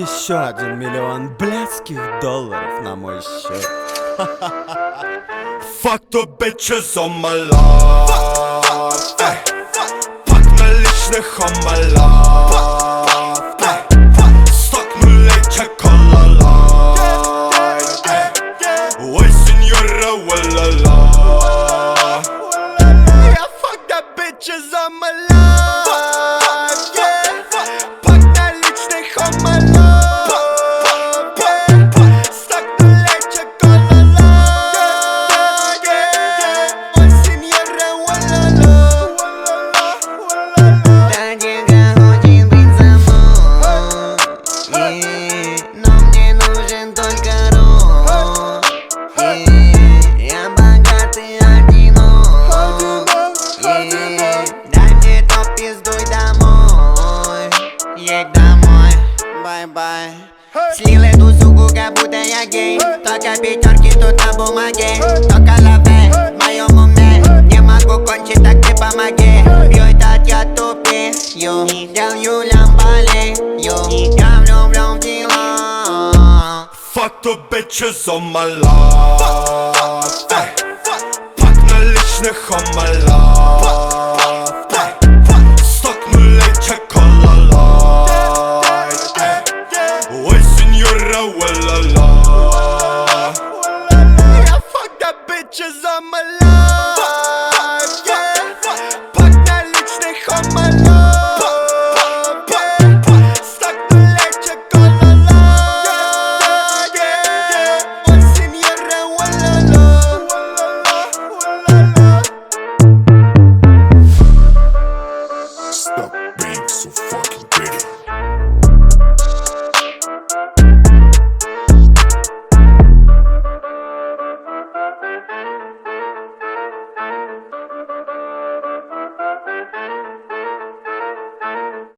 Еще 1 миллион блядских долларов на мой счет. Fuck the bitches on my life. Fuck наличных on my life. Стакнули чоколада. Ой, сеньора, уа-ла-ла. Yeah, fuck that bitches on my life. Yeah, fuck наличных on my life. Yeah, стакнули чоколада. Yeah, ой, сеньора, уа-ла-ла. На деньгах очень быть самой, но мне нужен только рот. Я богатый одинок. Дай мне топ, пиздуй домой. Едь домой, бай-бай. Слил эту суку, как будто я гей. Только пятерки тут на бумаге. Только лаве, в моем уме. Не могу кончить, так ты помоги. Пью этот я тупею, делаю лямбалею. Я влюблен в дела. Fuck the bitches on my life. Fuck наличных on my life.